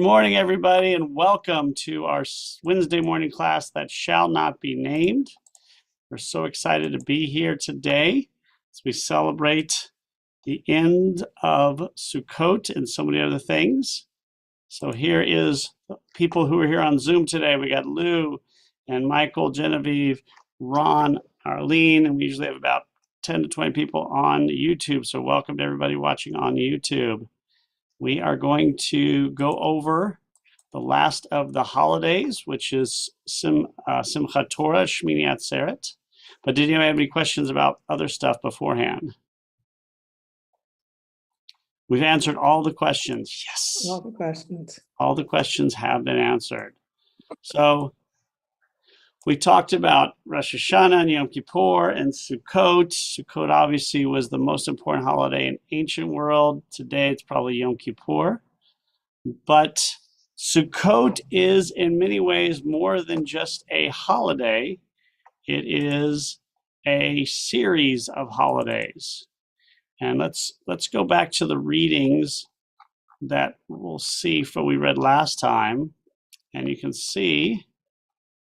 morning, everybody, and welcome to our Wednesday morning class that shall not be named. We're so excited to be here today as we celebrate the end of Sukkot and so many other things. So here is people who are here on Zoom today. We got Lou and Michael, Genevieve, Ron, Arlene, and we usually have about 10 to 20 people on YouTube. So welcome to everybody watching on YouTube. We are going to go over the last of the holidays, which is Simchat Torah, Shmini Atzeret. But did anyone have any questions about other stuff beforehand? We've answered all the questions. Yes. All the questions. All the questions have been answered. So we talked about Rosh Hashanah and Yom Kippur and Sukkot. Sukkot obviously was the most important holiday in ancient world. Today it's probably Yom Kippur. But Sukkot is in many ways more than just a holiday. It is a series of holidays. And let's go back to the readings that we'll see from we read last time. And you can see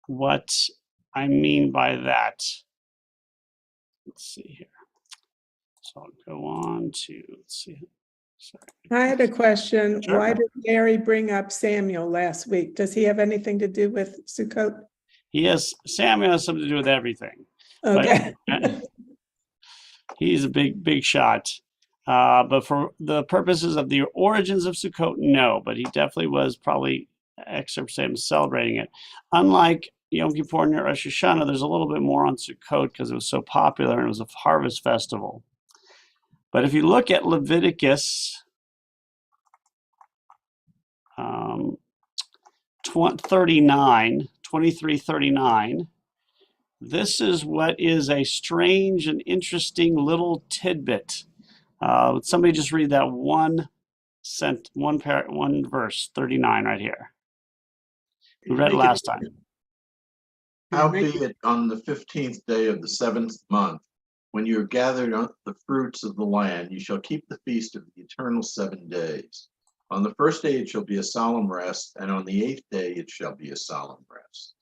what I mean by that. Let's see here. So I'll go on to, let's see. Sorry. I had a question. Sure. Why did Mary bring up Samuel last week? Does he have anything to do with Sukkot? Samuel has something to do with everything. Okay. But he's a big shot. But for the purposes of the origins of Sukkot, no. But he definitely was probably excerpts of him celebrating it. Unlike Yom Kippur and Rosh Hashanah, there's a little bit more on Sukkot because it was so popular and it was a harvest festival. But if you look at Leviticus 23:39, this is what is a strange and interesting little tidbit. Somebody just read that one verse, 39 right here. We read it last time. Howbeit on the 15th day of the 7th month, when you are gathered on the fruits of the land, you shall keep the feast of the eternal 7 days. On the first day it shall be a solemn rest, and on the 8th day it shall be a solemn rest.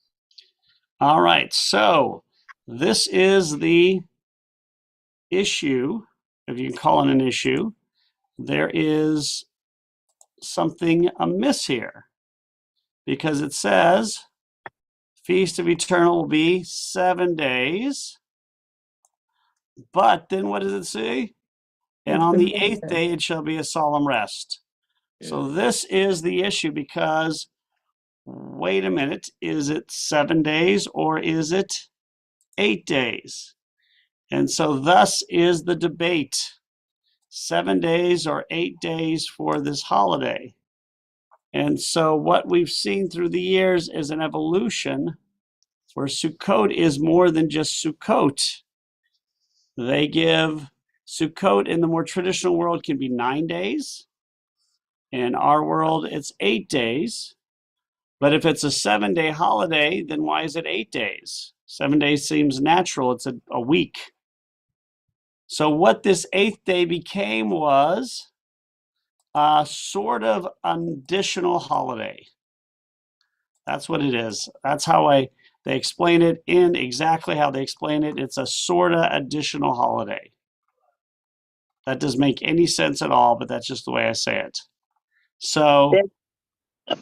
All right, so this is the issue, if you can call it an issue. There is something amiss here because it says Feast of Eternal will be 7 days. But then what does it say? And on the 8th day it shall be a solemn rest. Yeah. So this is the issue because, wait a minute, is it 7 days or is it 8 days? And so thus is the debate, 7 days or 8 days for this holiday. And so what we've seen through the years is an evolution where Sukkot is more than just Sukkot. They give Sukkot in the more traditional world can be 9 days. In our world, it's 8 days. But if it's a 7-day holiday, then why is it 8 days? 7 days seems natural. It's a week. So what this 8th day became was a sort of additional holiday. That's what it is. That's how they explain it in exactly how they explain it. It's a sort of additional holiday. That doesn't make any sense at all, but that's just the way I say it. So I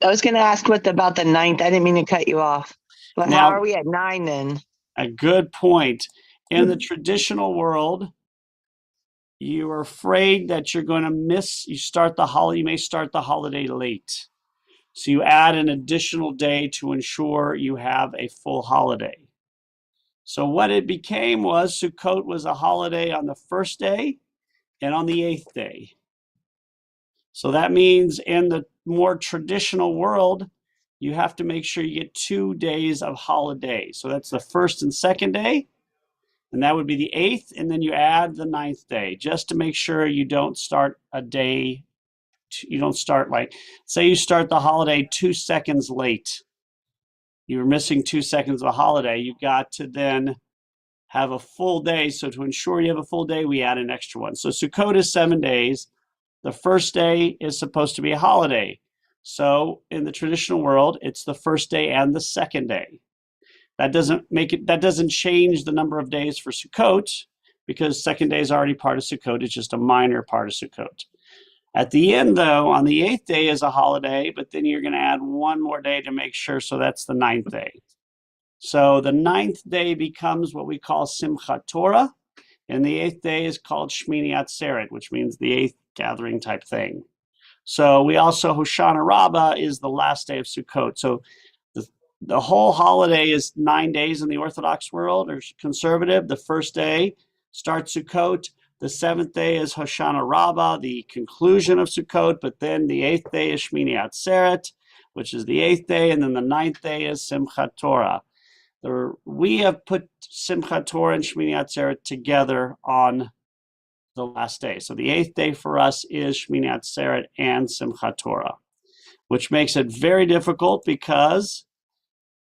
was going to ask about the 9th. I didn't mean to cut you off. But Now- how are we at 9 then? a good point. In the traditional world, you are afraid that you're going to miss, you may start the holiday late. So you add an additional day to ensure you have a full holiday. So what it became was Sukkot was a holiday on the first day and on the 8th day. So that means in the more traditional world, you have to make sure you get 2 days of holiday. So that's the first and second day, and that would be the 8th, and then you add the 9th day, just to make sure you don't start a day, you don't start like, say you start the holiday 2 seconds late. You're missing 2 seconds of a holiday. You got to then have a full day. So to ensure you have a full day, we add an extra one. So Sukkot is 7 days. The first day is supposed to be a holiday. So in the traditional world, it's the first day and the second day. That doesn't change the number of days for Sukkot, because second day is already part of Sukkot. It's just a minor part of Sukkot. At the end, though, on the 8th day is a holiday, but then you're going to add one more day to make sure. So that's the 9th day. So the 9th day becomes what we call Simchat Torah, and the 8th day is called Shmini Atzeret, which means the 8th gathering type thing. So we also, Hoshana Rabbah is the last day of Sukkot. So the whole holiday is 9 days in the Orthodox world or conservative. The first day starts Sukkot. The 7th day is Hoshana Rabbah, the conclusion of Sukkot. But then the 8th day is Shmini Atzeret, which is the 8th day. And then the 9th day is Simchat Torah. We have put Simchat Torah and Shmini Atzeret together on the last day. So the 8th day for us is Shmini Atzeret and Simchat Torah, which makes it very difficult because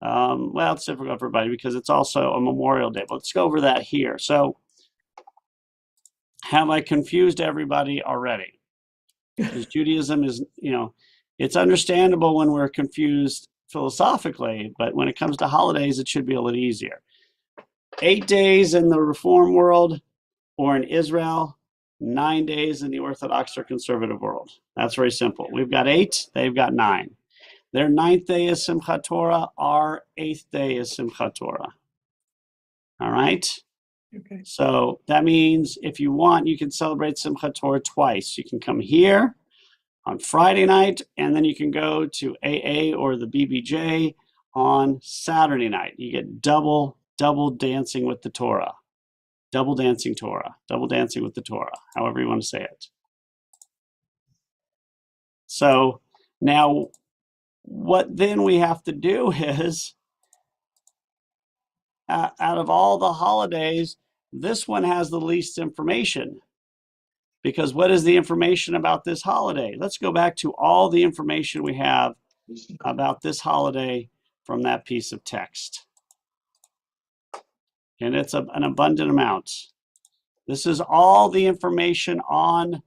well, it's difficult for everybody because it's also a Memorial Day. But let's go over that here. So, have I confused everybody already? Because Judaism is, it's understandable when we're confused philosophically, but when it comes to holidays, it should be a little easier. 8 days in the Reform world or in Israel, 9 days in the Orthodox or conservative world. That's very simple. We've got 8, they've got 9. Their 9th day is Simchat Torah. Our 8th day is Simchat Torah. All right? Okay. So that means if you want, you can celebrate Simchat Torah twice. You can come here on Friday night, and then you can go to AA or the BBJ on Saturday night. You get double dancing with the Torah. Double dancing Torah. Double dancing with the Torah, however you want to say it. So now, what then we have to do is, out of all the holidays, this one has the least information. Because what is the information about this holiday? Let's go back to all the information we have about this holiday from that piece of text. And it's an abundant amount. This is all the information on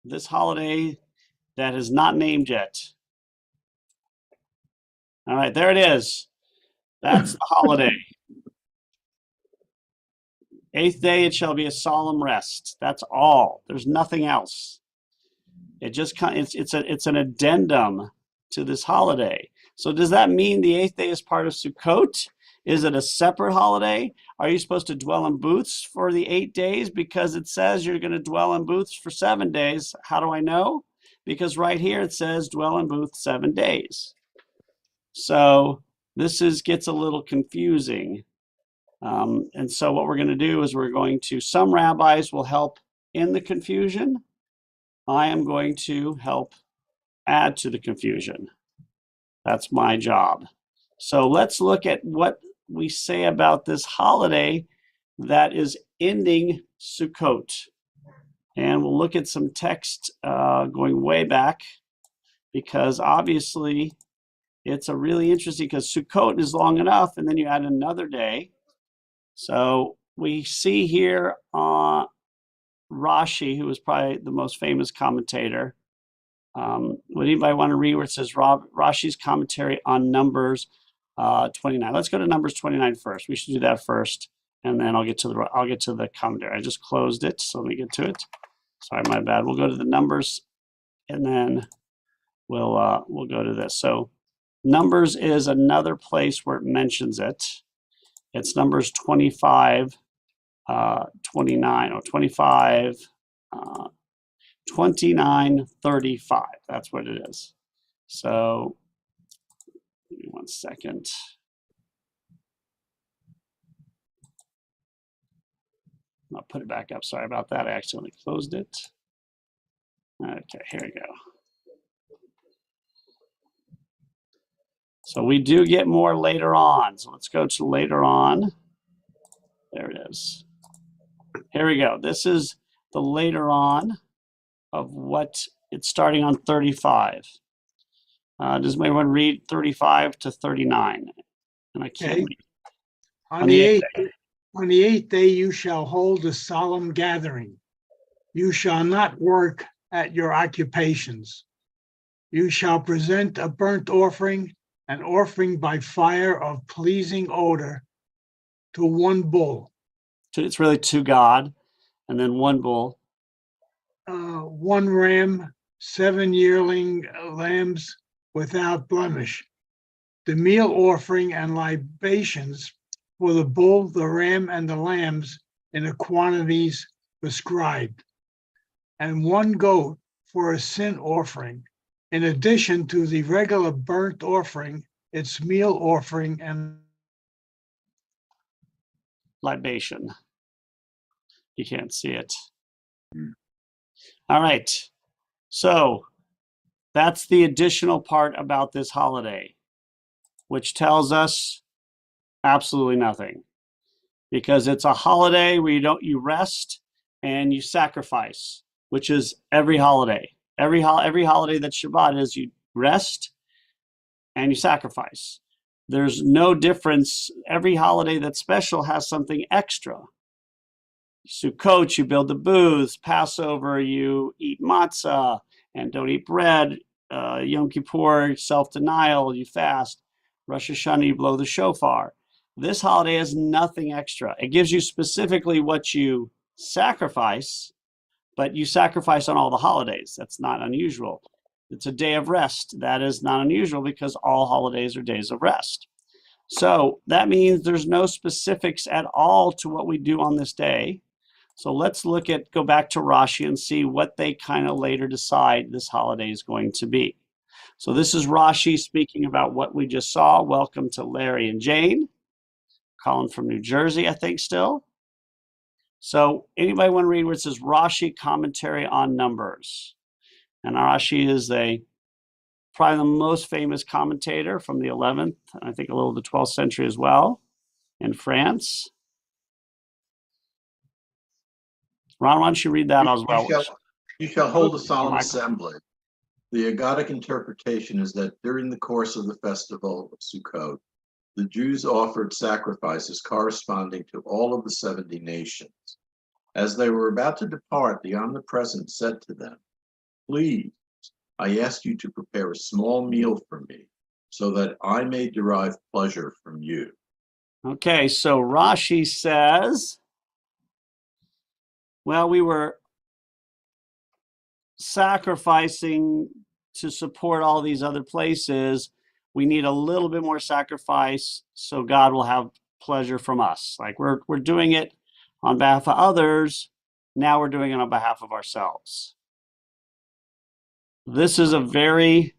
this holiday that is not named yet. All right, there it is. That's the holiday. 8th day, it shall be a solemn rest. That's all. There's nothing else. It just it's an addendum to this holiday. So does that mean the 8th day is part of Sukkot? Is it a separate holiday? Are you supposed to dwell in booths for the 8 days? Because it says you're going to dwell in booths for 7 days. How do I know? Because right here it says dwell in booths 7 days. So this gets a little confusing. And so what we're going to do is some rabbis will help in the confusion. I am going to help add to the confusion. That's my job. So let's look at what we say about this holiday that is ending Sukkot. And we'll look at some text going way back, because obviously it's a really interesting, because Sukkot is long enough and then you add another day. So we see here Rashi, who was probably the most famous commentator. Would anybody want to read where it says Rashi's commentary on Numbers 29? Let's go to Numbers 29 first. We should do that first, and then I'll get to the commentary. I just closed it, so let me get to it. Sorry, my bad. We'll go to the Numbers, and then we'll go to this. So Numbers is another place where it mentions it. It's Numbers 25, 29, or 25, 29, 35. That's what it is. So give me 1 second. I'll put it back up. Sorry about that. I accidentally closed it. Okay, here we go. So we do get more later on. So let's go to later on. There it is. Here we go. This is the later on of what it's starting on 35. Does anyone read 35 to 39? And I can't read. On the 8th day, you shall hold a solemn gathering. You shall not work at your occupations. you shall present a burnt offering, an offering by fire of pleasing odor, to one bull, It's really to God, and then one bull. one ram, 7 yearling lambs without blemish. The meal offering and libations for the bull, the ram, and the lambs in the quantities prescribed, and one goat for a sin offering, in addition to the regular burnt offering, its meal offering, and Libation. You can't see it. All right. So that's the additional part about this holiday, which tells us absolutely nothing, because it's a holiday where you rest and you sacrifice, which is every holiday. Every holiday that's Shabbat is you rest and you sacrifice. There's no difference. Every holiday that's special has something extra. Sukkot, you build the booths. Passover, you eat matzah and don't eat bread. Yom Kippur, self-denial, you fast. Rosh Hashanah, you blow the shofar. This holiday has nothing extra. It gives you specifically what you sacrifice, but you sacrifice on all the holidays. That's not unusual. It's a day of rest. That is not unusual because all holidays are days of rest. So that means there's no specifics at all to what we do on this day. So let's go back to Rashi and see what they kind of later decide this holiday is going to be. So this is Rashi speaking about what we just saw. Welcome to Larry and Jane. Calling from New Jersey, I think still. So anybody want to read where it says Rashi commentary on numbers? And Rashi is probably the most famous commentator from the 11th, and I think a little of the 12th century as well, in France. Ron, why don't you read that as well? You shall hold a solemn Michael. assembly. The Agadic interpretation is that during the course of the festival of Sukkot, the Jews offered sacrifices corresponding to all of the 70 nations. As they were about to depart, the Omnipresent said to them, "Please, I ask you to prepare a small meal for me, so that I may derive pleasure from you." Okay, so Rashi says, well, we were sacrificing to support all these other places. We need a little bit more sacrifice so God will have pleasure from us. Like we're doing it on behalf of others. Now we're doing it on behalf of ourselves. This is a very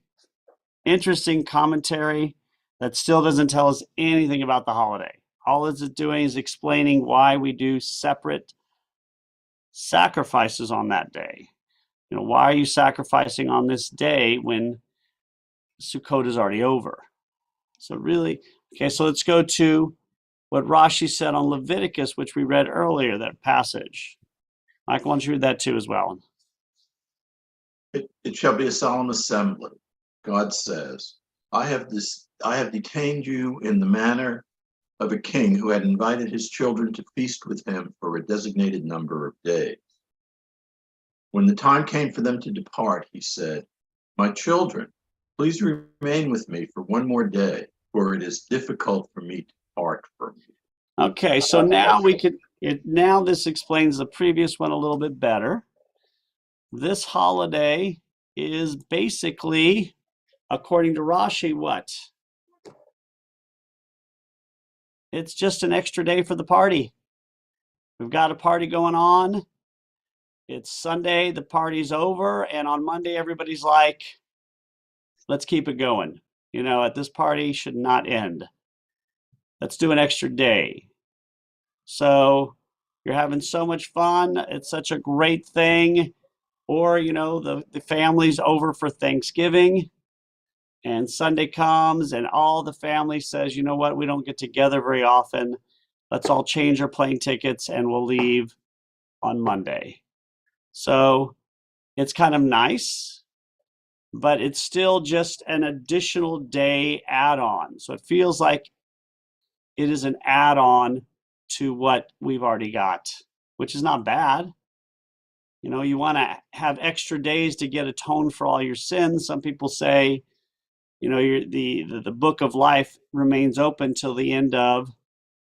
interesting commentary that still doesn't tell us anything about the holiday. All it's doing is explaining why we do separate sacrifices on that day. You know, why are you sacrificing on this day when Sukkot is already over? So really, okay, so let's go to what Rashi said on Leviticus, which we read earlier, that passage. Michael, why don't you read that too as well? It shall be a solemn assembly. God says, I have detained you in the manner of a king who had invited his children to feast with him for a designated number of days. When the time came for them to depart, he said, "My children, please remain with me for one more day, for it is difficult for me to part from you." Okay, so now now this explains the previous one a little bit better. This holiday is basically, according to Rashi, what? It's just an extra day for the party. We've got a party going on. It's Sunday, the party's over, and on Monday, everybody's like, let's keep it going. You know, at this party should not end. Let's do an extra day. So you're having so much fun. It's such a great thing. Or, you know, the family's over for Thanksgiving and Sunday comes and all the family says, you know what, we don't get together very often. Let's all change our plane tickets and we'll leave on Monday. So it's kind of nice, but it's still just an additional day add-on. So it feels like it is an add-on to what we've already got, which is not bad. You know, you want to have extra days to get atoned for all your sins. Some people say, you know, the book of life remains open till the end of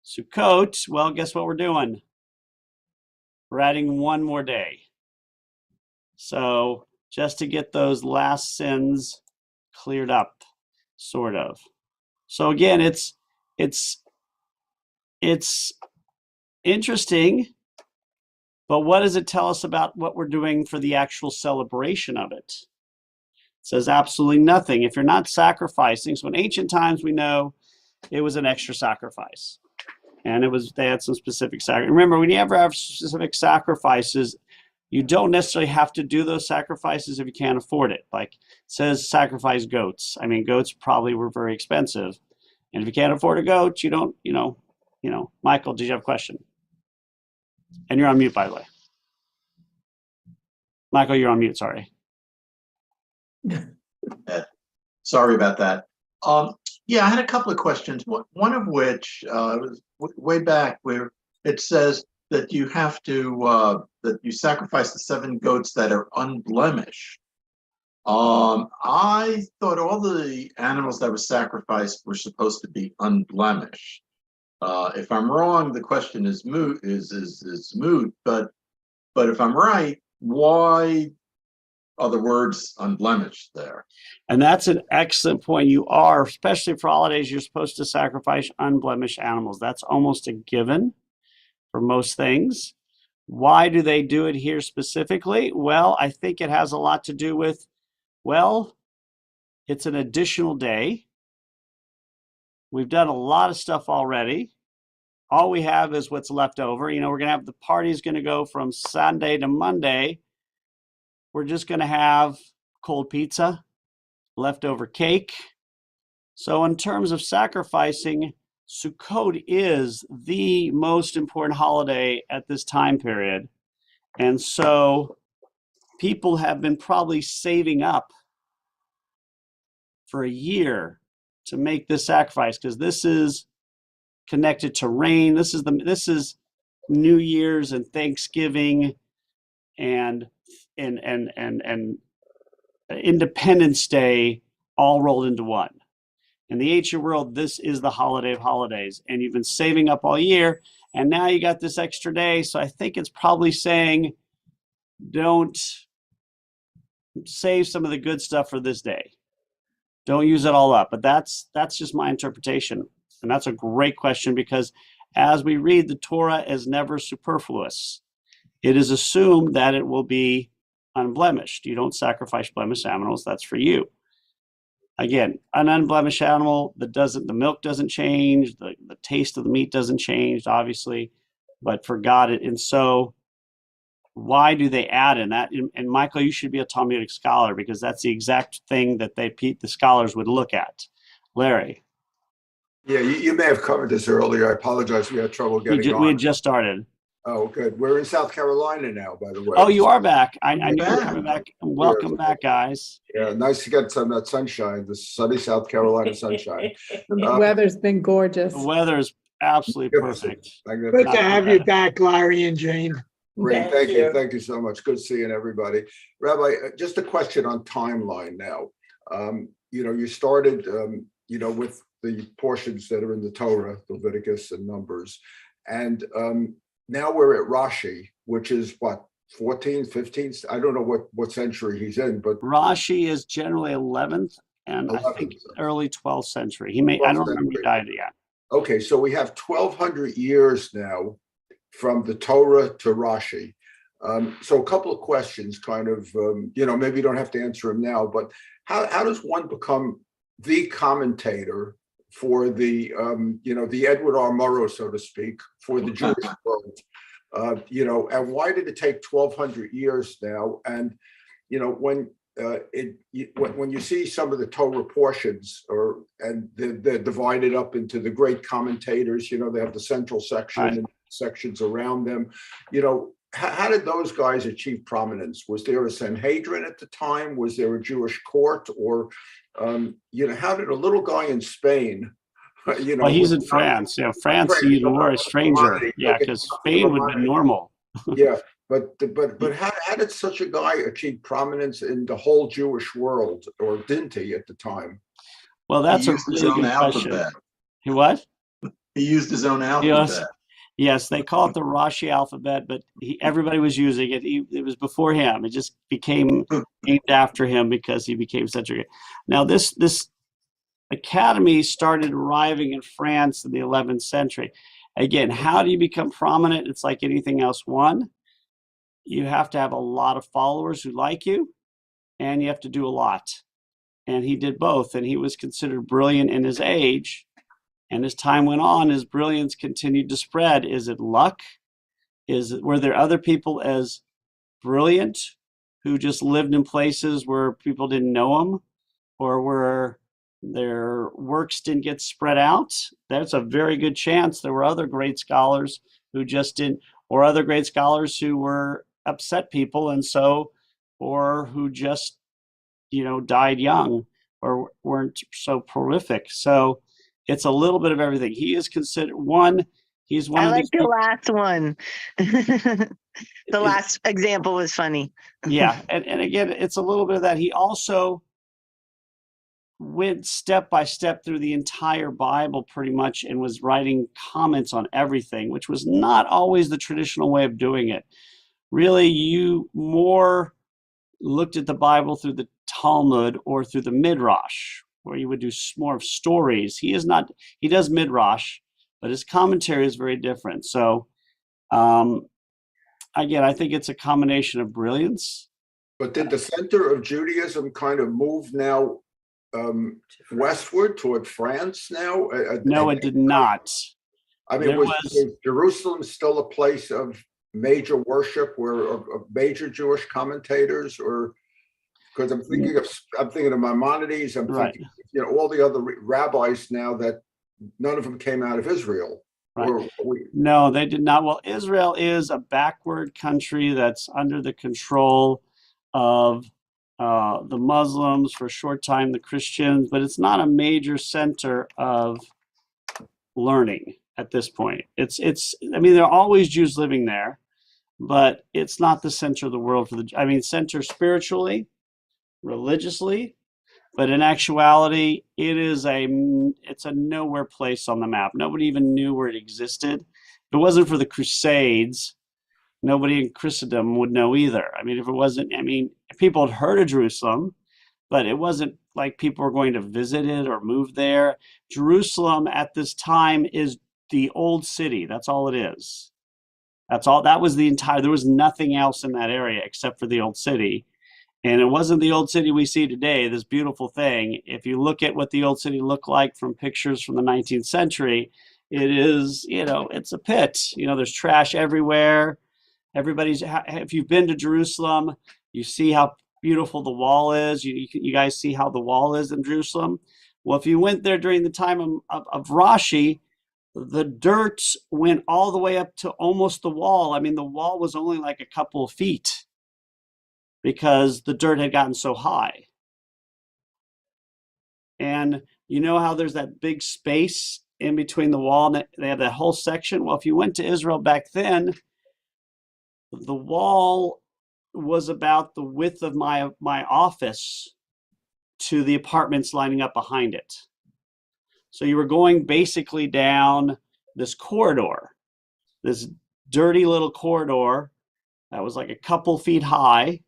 Sukkot. Well, guess what we're doing? We're adding one more day. So just to get those last sins cleared up, sort of. So again, it's interesting, but what does it tell us about what we're doing for the actual celebration of it? It says absolutely nothing. If you're not sacrificing, so in ancient times we know it was an extra sacrifice. And they had some specific sacrifices. Remember, when you ever have specific sacrifices, you don't necessarily have to do those sacrifices if you can't afford it. Like it says sacrifice goats. I mean, goats probably were very expensive. And if you can't afford a goat, you don't, Michael, did you have a question? And you're on mute, by the way. Michael, you're on mute, sorry. Sorry about that. Yeah, I had a couple of questions. One of which was way back where it says that you have to that you sacrifice the 7 goats that are unblemished. I thought all the animals that were sacrificed were supposed to be unblemished. If I'm wrong, the question is moot. Is moot. But if I'm right, why are the words unblemished there? And that's an excellent point. You are, especially for holidays, you're supposed to sacrifice unblemished animals. That's almost a given for most things. Why do they do it here specifically? Well, I think it has a lot to do with, well, it's an additional day. We've done a lot of stuff already. All we have is what's left over. You know, we're going to have the party's going to go from Sunday to Monday. We're just going to have cold pizza, leftover cake. So in terms of sacrificing, Sukkot is the most important holiday at this time period. And so people have been probably saving up for a year to make this sacrifice, because this is connected to rain. This is New Year's and Thanksgiving and Independence Day all rolled into one. In the ancient world, this is the holiday of holidays, and you've been saving up all year, and now you got this extra day. So I think it's probably saying, don't save some of the good stuff for this day. Don't use it all up. But that's just my interpretation. And that's a great question, because as we read, the Torah is never superfluous. It is assumed that it will be unblemished. You don't sacrifice blemished animals. That's for you. Again, an unblemished animal the milk doesn't change, the taste of the meat doesn't change, obviously, but for God, and so why do they add in that? And Michael, you should be a Talmudic scholar, because that's the exact thing that the scholars would look at. Larry. Yeah, you may have covered this earlier. I apologize. We had trouble getting on. We had just started. Oh, good. We're in South Carolina now, by the way. Oh, you are back. I knew you were coming back. Welcome back, guys. Yeah, nice to get some of that sunshine, the sunny South Carolina sunshine. The weather's been gorgeous. The weather is absolutely perfect. Good to have you back, Larry and Jane. Great, thank you. Thank you so much. Good seeing everybody. Rabbi, just a question on timeline now. You started, with the portions that are in the Torah, Leviticus and Numbers. And now we're at Rashi, which is what, 14th, 15th? I don't know what century he's in, but Rashi is generally 11th and 11th. I think early 12th century. I don't remember he died yet. Okay, so we have 1,200 years now from the Torah to Rashi. So a couple of questions, kind of, maybe you don't have to answer them now, but how does one become the commentator for the, the Edward R. Murrow, so to speak, for the Jewish world? And why did it take 1,200 years now? And, when you see some of the Torah portions, and they're divided up into the great commentators, they have the central section and sections around them, how did those guys achieve prominence? Was there a Sanhedrin at the time? Was there a Jewish court? Or, how did a little guy in Spain, well, he's in France. France, you were a stranger. Yeah, because Spain would be normal. Yeah. But how did such a guy achieve prominence in the whole Jewish world, or didn't he at the time? Well, He that's a used his really own good question. alphabet. He what? He used his own Yes. alphabet. Yes, they call it the Rashi alphabet, but everybody was using it. It was before him. It just became named after him because he became such a. Now this academy started arriving in France in the 11th century. Again, how do you become prominent? It's like anything else. One, you have to have a lot of followers who like you, and you have to do a lot. And he did both, and he was considered brilliant in his age. And as time went on, his brilliance continued to spread. Is it luck? Were there other people as brilliant who just lived in places where people didn't know them, or where their works didn't get spread out? There's a very good chance there were other great scholars who just didn't, or other great scholars who were upset people, and so, or who just, died young or weren't so prolific. So it's a little bit of everything. He is considered he's one I of like these the people. last one. The last example was funny. Yeah. And again, it's a little bit of that. He also went step by step through the entire Bible pretty much and was writing comments on everything, which was not always the traditional way of doing it. Really, you more looked at the Bible through the Talmud or through the Midrash, where you would do more of stories. He does Midrash, but his commentary is very different. So again, I think it's a combination of brilliance. But did the center of Judaism kind of move now westward toward France now? No, it did not. I mean, was Jerusalem still a place of major worship of major Jewish commentators, or because I'm thinking of Maimonides, I'm Right. thinking, all the other rabbis now that none of them came out of Israel. Right. No, they did not. Well, Israel is a backward country that's under the control of the Muslims, for a short time the Christians, but it's not a major center of learning at this point. I mean, there are always Jews living there, but it's not the center of the world center spiritually, religiously, but in actuality, it's a nowhere place on the map. Nobody even knew where it existed. If it wasn't for the Crusades, nobody in Christendom would know either. I mean, people had heard of Jerusalem, but it wasn't like people were going to visit it or move there. Jerusalem at this time is the old city. That's all it is. That's all. That was there was nothing else in that area except for the old city. And it wasn't the old city we see today, this beautiful thing. If you look at what the old city looked like from pictures from the 19th century, it is, it's a pit. There's trash everywhere. If you've been to Jerusalem, you see how beautiful the wall is. You guys see how the wall is in Jerusalem. Well, if you went there during the time of Rashi, the dirt went all the way up to almost the wall. I mean, the wall was only like a couple of feet because the dirt had gotten so high. And you know how there's that big space in between the wall, and they have that whole section? Well, if you went to Israel back then, the wall was about the width of my office to the apartments lining up behind it. So you were going basically down this corridor, this dirty little corridor that was like a couple feet high.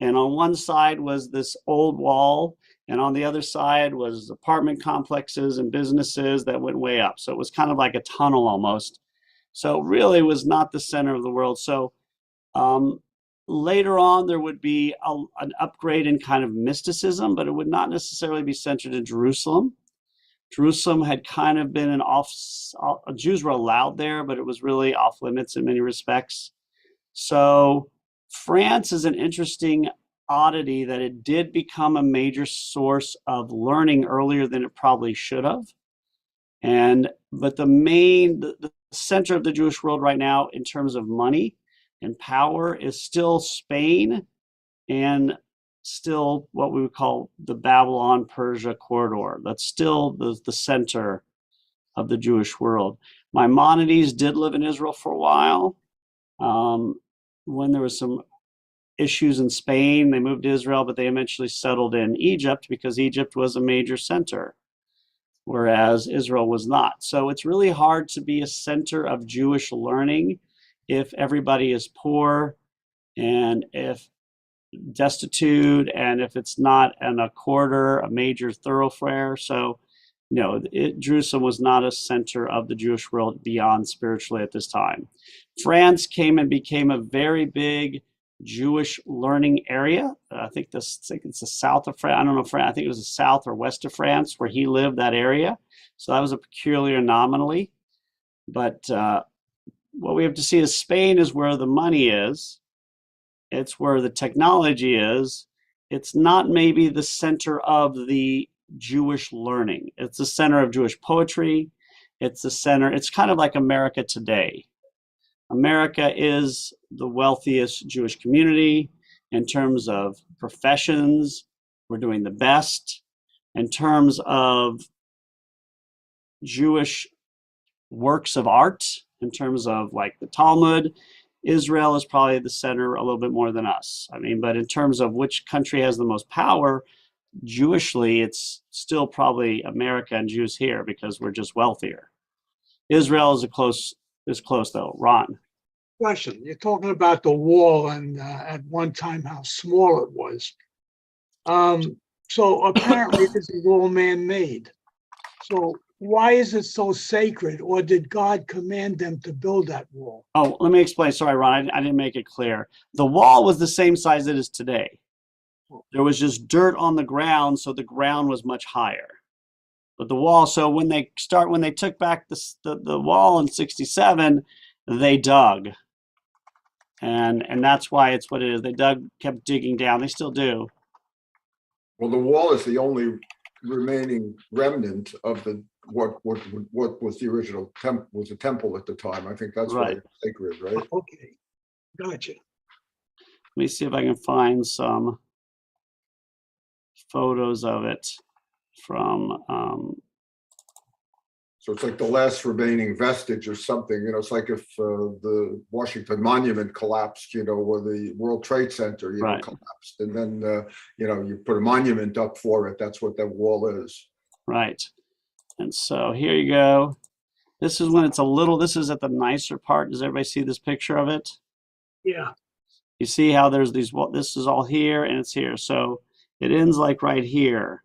And on one side was this old wall, and on the other side was apartment complexes and businesses that went way up. So it was kind of like a tunnel almost. So it really was not the center of the world. So later on, there would be an upgrade in kind of mysticism, but it would not necessarily be centered in Jerusalem. Jerusalem had kind of been Jews were allowed there, but it was really off limits in many respects. So France is an interesting oddity that it did become a major source of learning earlier than it probably should have. But the center of the Jewish world right now in terms of money and power is still Spain and still what we would call the Babylon-Persia corridor. That's still the center of the Jewish world. Maimonides did live in Israel for a while. when there was some issues in Spain, they moved to Israel, but they eventually settled in Egypt because Egypt was a major center, whereas Israel was not. So it's really hard to be a center of Jewish learning if everybody is poor and if destitute and if it's not in a quarter, a major thoroughfare. So, no, Jerusalem was not a center of the Jewish world beyond spiritually at this time. France came and became a very big Jewish learning area. I think it's the south of France. I don't know France. I think it was the south or west of France where he lived, that area. So that was a peculiar anomaly. But what we have to see is Spain is where the money is. It's where the technology is. It's not maybe the center of the Jewish learning. It's the center of Jewish poetry. It's the center. It's kind of like America today. America is the wealthiest Jewish community in terms of professions. We're doing the best in terms of Jewish works of art, in terms of like the Talmud. Israel is probably the center a little bit more than us. I mean, but in terms of which country has the most power, Jewishly, it's still probably America and Jews here because we're just wealthier. Israel is close though. Ron. Question, you're talking about the wall and at one time how small it was. So apparently this is all man-made. So why is it so sacred, or did God command them to build that wall? Oh, let me explain. Sorry, Ron, I didn't make it clear. The wall was the same size it is today. There was just dirt on the ground, so the ground was much higher. But the wall, so when they took back the wall in 67, they dug. And that's why it's what it is. They kept digging down. They still do. Well, the wall is the only remaining remnant of what was the original temple, was a temple at the time. I think that's why Right. it's sacred, right? Okay, gotcha. Let me see if I can find some photos of it from So it's like the last remaining vestige or something, it's like if the Washington Monument collapsed, or the World Trade Center, Right. collapsed. And then, you put a monument up for it. That's what that wall is. right. And so here you go. This is when it's this is at the nicer part. Does everybody see this picture of it? Yeah, You see how there's this is all here and it's here. So it ends like right here.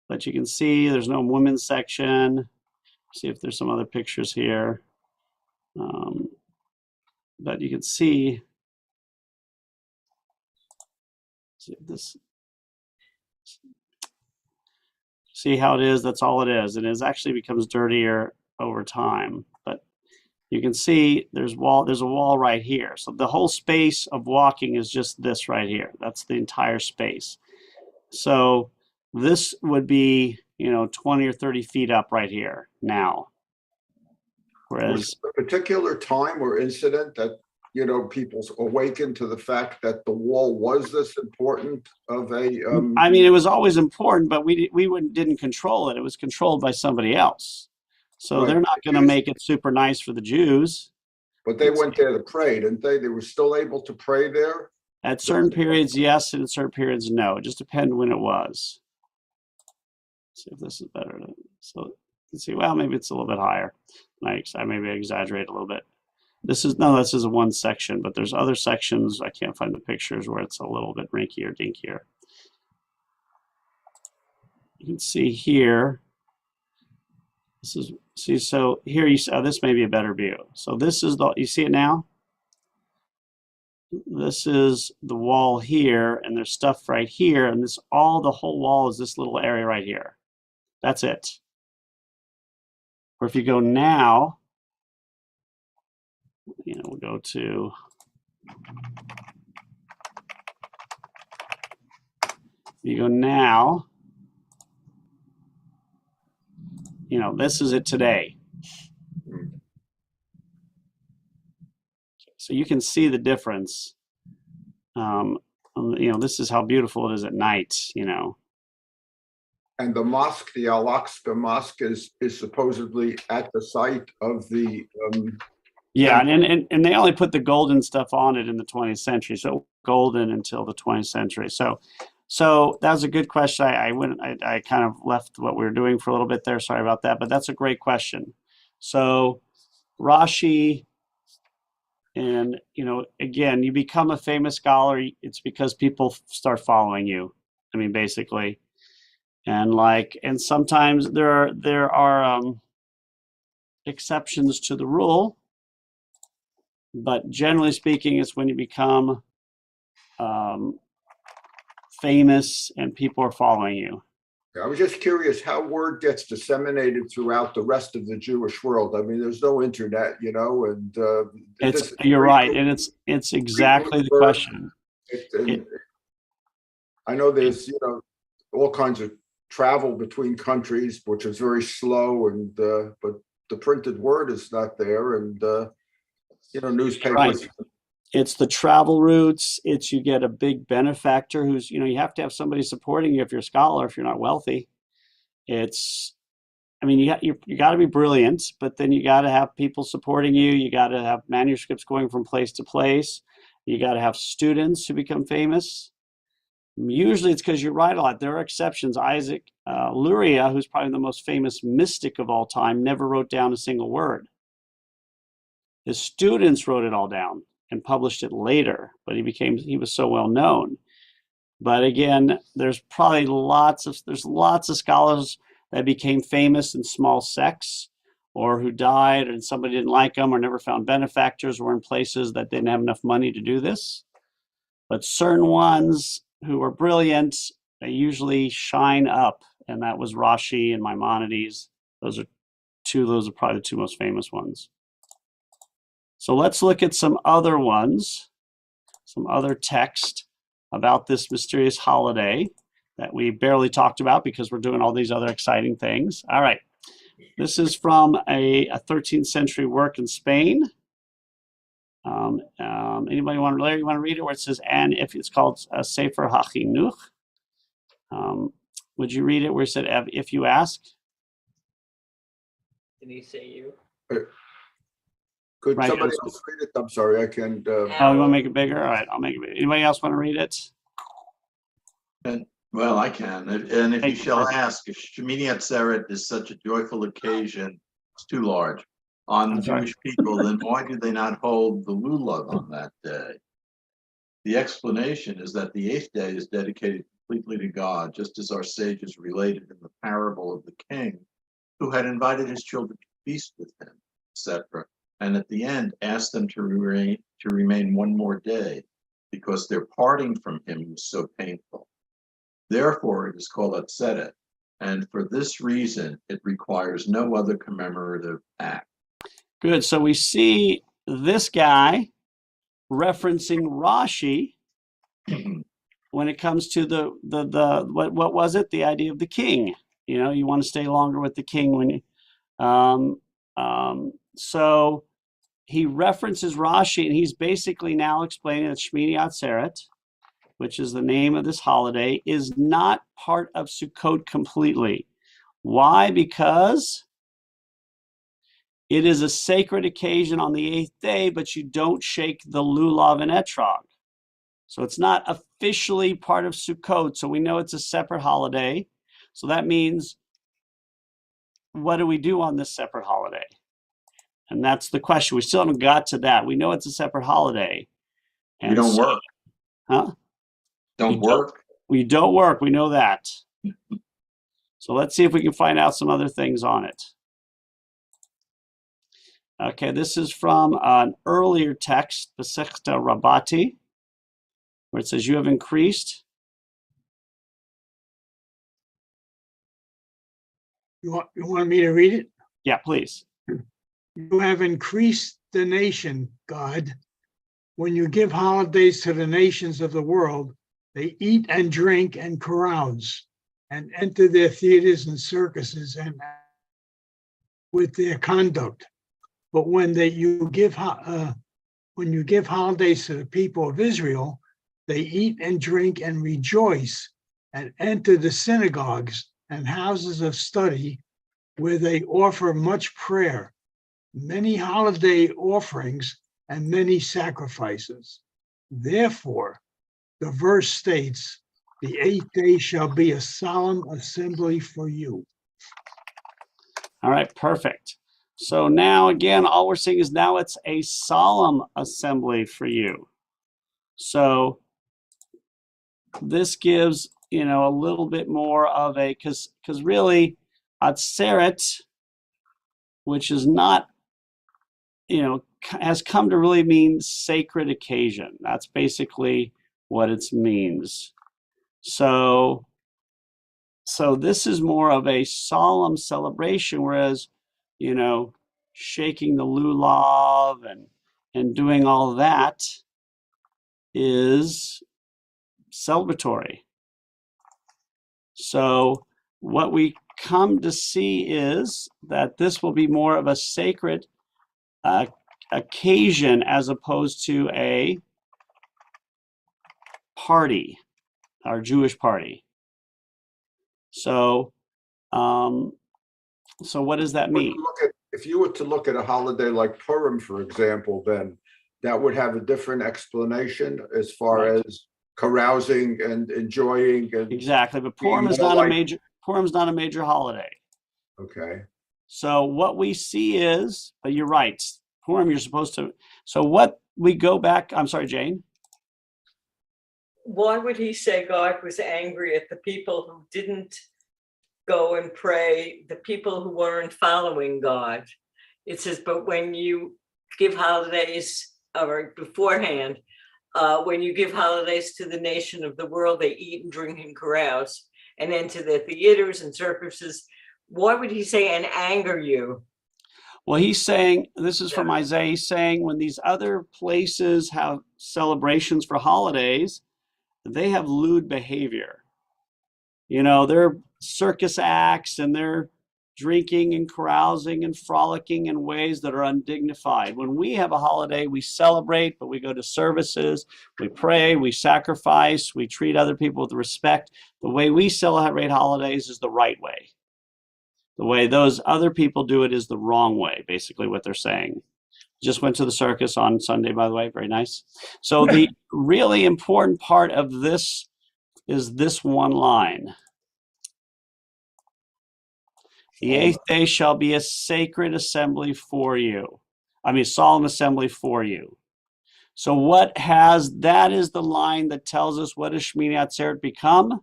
But you can see there's no women's section. See if there's some other pictures here. But you can see this. See how it is? That's all it is. And it actually becomes dirtier over time. But you can see there's a wall right here. So the whole space of walking is just this right here. That's the entire space. So this would be, 20 or 30 feet up right here now. Whereas Was there a particular time or incident that, people awakened to the fact that the wall was this important of a, I mean, it was always important, but we didn't control it. It was controlled by somebody else. So Right. they're not going to make it super nice for the Jews. but they went there to pray, didn't they? They were still able to pray there? At certain periods, yes, and at certain periods, no. It just depended when it was. Let's see if this is better. So you can see, well, maybe it's a little bit higher. I maybe exaggerate a little bit. This is one section, but there's other sections. I can't find the pictures where it's a little bit rinkier, dinkier. You can see here. So here you see, this may be a better view. So this is you see it now? This is the wall here, and there's stuff right here, and the whole wall is this little area right here. That's it. Or if you go now, we'll go to now, this is it today. So you can see the difference. This is how beautiful it is at night, And the mosque, the Al-Aqsa Mosque, is supposedly at the site of the Yeah, and they only put the golden stuff on it in the 20th century, so golden until the 20th century. So that was a good question. I kind of left what we were doing for a little bit there. Sorry about that, but that's a great question. So Rashi, and again, you become a famous scholar. It's because people start following you. I mean, basically, and sometimes there are exceptions to the rule. But generally speaking, it's when you become famous and people are following you. I was just curious how word gets disseminated throughout the rest of the Jewish world. I mean, there's no internet, and You're right, and it's exactly the question. I know there's all kinds of travel between countries, which is very slow, and but the printed word is not there, and newspapers. Right. It's the travel routes. It's you get a big benefactor who's, you have to have somebody supporting you if you're a scholar, if you're not wealthy. You got to be brilliant, but then you got to have people supporting you. You got to have manuscripts going from place to place. You got to have students who become famous. Usually it's because you write a lot. There are exceptions. Isaac Luria, who's probably the most famous mystic of all time, never wrote down a single word. His students wrote it all down and published it later, but he was so well known. But again, there's lots of scholars that became famous in small sects, or who died and somebody didn't like them, or never found benefactors, or in places that didn't have enough money to do this. But certain ones who are brilliant, they usually shine up, and that was Rashi and Maimonides. Those are probably the two most famous ones. So let's look at some other ones, some other text about this mysterious holiday that we barely talked about because we're doing all these other exciting things. All right, this is from a 13th century work in Spain. Anybody want to read it? Where it says, and if it's called Sefer HaChinuch. Would you read it where it said, if you ask? Did he say you? Could Right. somebody else read it? I'm sorry, I can't. Oh, you want to make it bigger? All right, I'll make it bigger. Anybody else want to read it? Well, I can. And if you Thank you. shall ask, if Shemini Atzeret is such a joyful occasion, it's too large on the That's right. Jewish people, then why do they not hold the lulav on that day? The explanation is that the 8th day is dedicated completely to God, just as our sages related in the parable of the king who had invited his children to feast with him, etc. And at the end asked them to remain one more day because their parting from him was so painful. Therefore, it is called Atzeret, and for this reason, it requires no other commemorative act. Good. So we see this guy referencing Rashi when it comes to the what was it? The idea of the king. You want to stay longer with the king when so he references Rashi, and he's basically now explaining that Shmini Atzeret, which is the name of this holiday, is not part of Sukkot completely. Why? Because it is a sacred occasion on the 8th day, but you don't shake the lulav and etrog. So it's not officially part of Sukkot. So we know it's a separate holiday. So that means, what do we do on this separate holiday? And that's the question. We still haven't got to that. We know it's a separate holiday. We don't work. Huh? Don't work. We don't work. We know that. So let's see if we can find out some other things on it. Okay, this is from an earlier text, Masechta Rabbati, where it says, you have increased. You want me to read it? Yeah, please. You have increased the nation, God. When you give holidays to the nations of the world, they eat and drink and carouse and enter their theaters and circuses and with their conduct. But when you give holidays to the people of Israel, they eat and drink and rejoice and enter the synagogues and houses of study where they offer much prayer many holiday offerings and many sacrifices. Therefore, the verse states, the 8th day shall be a solemn assembly for you. All right, perfect. So now again, all we're seeing is now it's a solemn assembly for you. So this gives, you know, a little bit more of a, because really, Atzeret, which is not, you know, has come to really mean sacred occasion. That's basically what it means. So this is more of a solemn celebration, whereas, you know, shaking the lulav and doing all that is celebratory. So what we come to see is that this will be more of a sacred occasion as opposed to a party, our Jewish party. So, so what does that mean? If you were to look at a holiday like Purim, for example, then that would have a different explanation as far Right. as carousing and enjoying and, Exactly, but being Purim's more not a like- major Purim's not a major holiday. okay. So what we see is, but you're right, Purim you're supposed to. So what we go back, I'm sorry, Jane. Why would he say God was angry at the people who didn't go and pray, the people who weren't following God? It says, but when you give holidays or beforehand, when you give holidays to the nation of the world, they eat and drink and carouse and enter their theaters and circuses. Why would he say and anger you? Well, he's saying, this is from Isaiah, he's saying when these other places have celebrations for holidays, they have lewd behavior. You know, they're circus acts and they're drinking and carousing and frolicking in ways that are undignified. When we have a holiday, we celebrate, but we go to services, we pray, we sacrifice, we treat other people with respect. The way we celebrate holidays is the right way. The way those other people do it is the wrong way, basically what they're saying. Just went to the circus on Sunday, by the way, very nice. So the really important part of this is this one line. The 8th day shall be a sacred assembly for you. I mean, solemn assembly for you. So that is the line that tells us what does Shmini Atzeret become?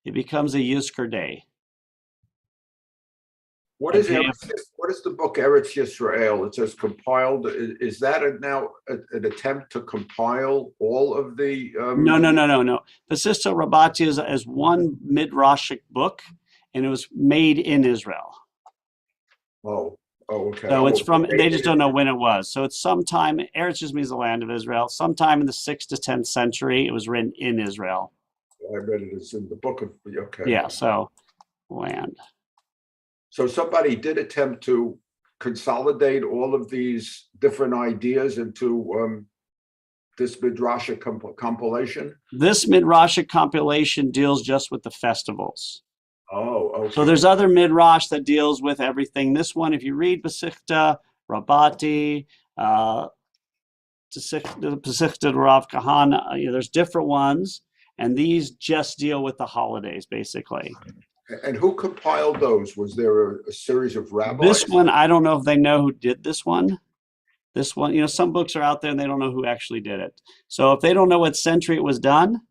It becomes a Yizkor day. What is Okay. what is the book Eretz Yisrael? It says compiled. Is that now an attempt to compile all of the? No. Basisto Rabbati is one midrashic book, and it was made in Israel. Oh, okay. So it's from, they just don't know when it was. So it's sometime, Eretz just means the land of Israel, sometime in the 6th to 10th century, it was written in Israel. I read it as in the book of, okay. Yeah, so land. So somebody did attempt to consolidate all of these different ideas into this midrashic compilation? This midrashic compilation deals just with the festivals. Oh, okay. So there's other midrash that deals with everything. This one, if you read Basichta, Rabbati, Basichta Rav Kahana, you know, there's different ones, and these just deal with the holidays, basically. And who compiled those? Was there a series of rabbis? This one, I don't know if they know who did this one. This one, you know, some books are out there and they don't know who actually did it. So if they don't know what century it was done,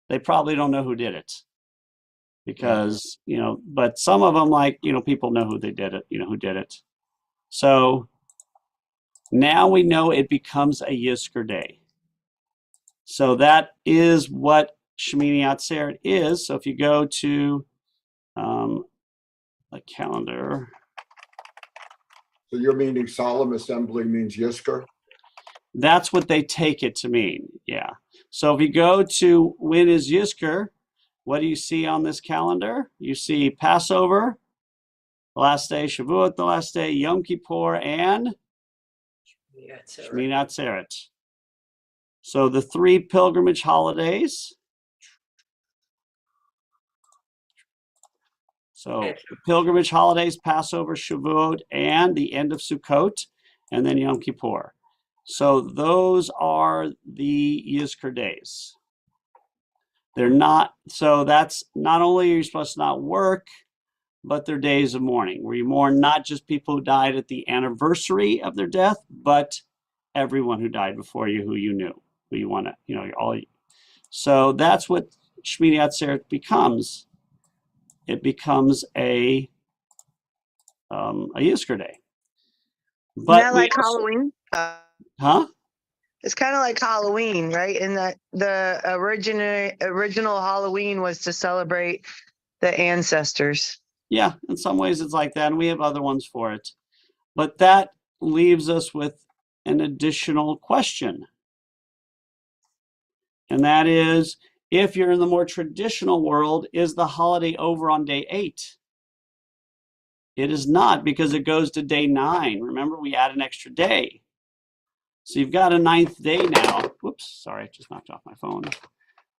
they probably don't know who did it. Because, you know, but some of them, like, you know, people know who they did it, you know, who did it. So now we know it becomes a Yizkor day. So that is what Shmini Atzeret is. So if you go to the calendar. So you're meaning solemn assembly means Yizkor? That's what they take it to mean, yeah. So if you go to when is Yizkor, what do you see on this calendar? You see Passover, the last day, Shavuot, the last day, Yom Kippur, and Shmini Atzeret. So the 3 pilgrimage holidays. So the pilgrimage holidays, Passover, Shavuot, and the end of Sukkot. and then Yom Kippur. So those are the Yizkor days. They're not, so that's not only are you supposed to not work, but they're days of mourning, where you mourn not just people who died at the anniversary of their death, but everyone who died before you, who you knew, who you want to, you know, all. So that's what Shmini Atzeret becomes. It becomes a Yizkor day. But Isn't that we like also- Halloween? huh? It's kind of like Halloween, right? In that the original Halloween was to celebrate the ancestors. Yeah, in some ways it's like that, and we have other ones for it. But that leaves us with an additional question. And that is, if you're in the more traditional world, is the holiday over on day 8? It is not, because it goes to day 9. Remember, we add an extra day. So you've got a 9th day now. Whoops, sorry, I just knocked off my phone.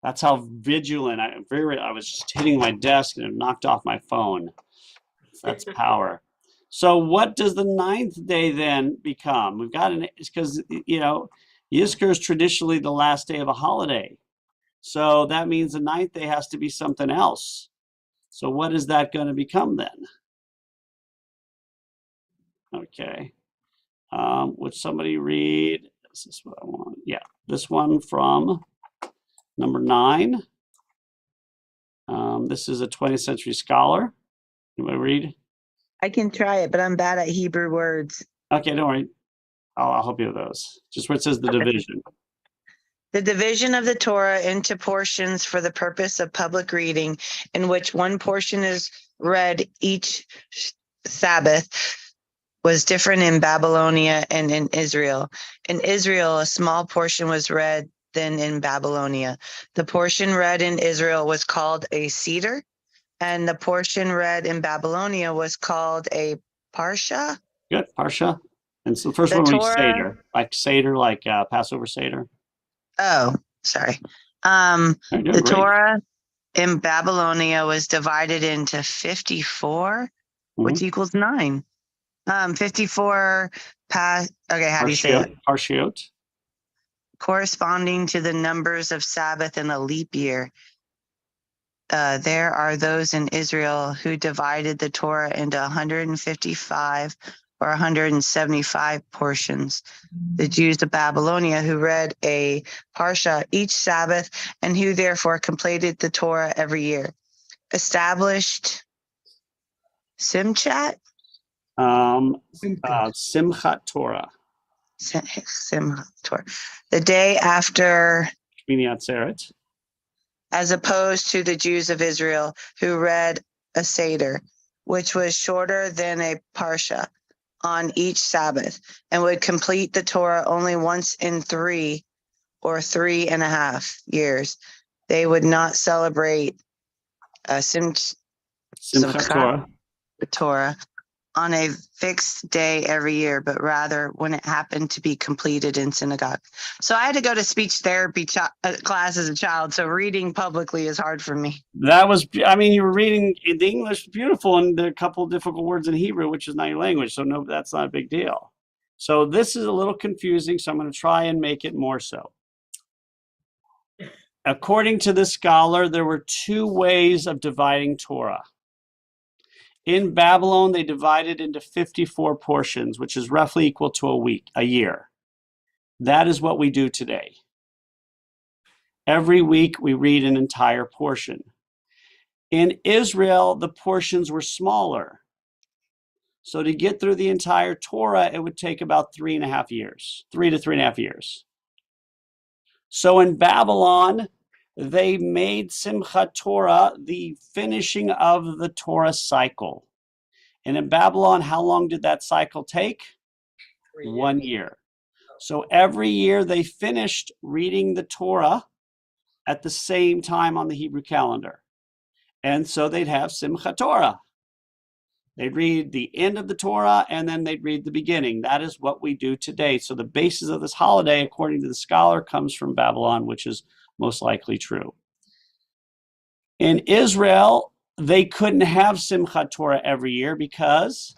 That's how vigilant I was just hitting my desk and it knocked off my phone. That's power. So what does the 9th day then become? We've got it's because, you know, Yizkor is traditionally the last day of a holiday. So that means the 9th day has to be something else. So what is that going to become then? Okay. Would somebody read? This is what I want. Yeah, this one from number 9. This is a 20th century scholar. Anybody read? I can try it, but I'm bad at Hebrew words. Okay, don't worry. I'll help you with those. Just where it says the division. The division of the Torah into portions for the purpose of public reading, in which one portion is read each Sabbath, was different in Babylonia and in Israel. In Israel, a small portion was read than in Babylonia. The portion read in Israel was called a Seder, and the portion read in Babylonia was called a Parsha. Good, Parsha. And so the first The one we Torah- Seder, like Passover Seder. Oh, sorry. You're doing The great. Torah in Babylonia was divided into 54, which equals 9. 54 okay, how do you say it? Parshiot. Corresponding to the numbers of Sabbath in a leap year. There are those in Israel who divided the Torah into 155 or 175 portions. The Jews of Babylonia who read a Parsha each Sabbath and who therefore completed the Torah every year. Established Simchat? Simchat Torah. Simchat Torah. The day after, Shmini Atzeret. as opposed to the Jews of Israel who read a Seder, which was shorter than a Parsha on each Sabbath, and would complete the Torah only once in 3 or 3.5 years. They would not celebrate Simchat Simchat Torah. Torah on a fixed day every year, but rather when it happened to be completed in synagogue. So I had to go to speech therapy class as a child, so reading publicly is hard for me. That was, I mean, you were reading in the English, beautiful, and there are a couple of difficult words in Hebrew, which is not your language. So no, that's not a big deal. So this is a little confusing, so I'm going to try and make it more so. According to this scholar, there were 2 ways of dividing Torah. In Babylon, they divided into 54 portions, which is roughly equal to a year. That is what we do today. Every week, we read an entire portion. In Israel, the portions were smaller. So to get through the entire Torah, it would take about 3.5 years, 3 to 3.5 years. So in Babylon, they made Simchat Torah the finishing of the Torah cycle. And in Babylon, how long did that cycle take? 3 years. 1 year. So every year they finished reading the Torah at the same time on the Hebrew calendar. And so they'd have Simchat Torah. They'd read the end of the Torah and then they'd read the beginning. That is what we do today. So the basis of this holiday, according to the scholar, comes from Babylon, which is most likely true. In Israel, they couldn't have Simchat Torah every year because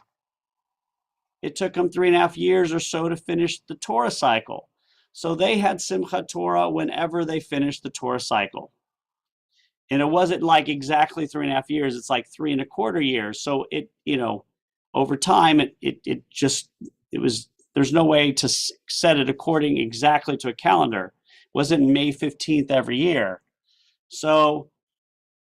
it took them 3.5 years or so to finish the Torah cycle. So they had Simchat Torah whenever they finished the Torah cycle. And it wasn't like exactly 3.5 years, it's like 3.25 years. So it, over time, there's no way to set it according exactly to a calendar. It wasn't May 15th every year. So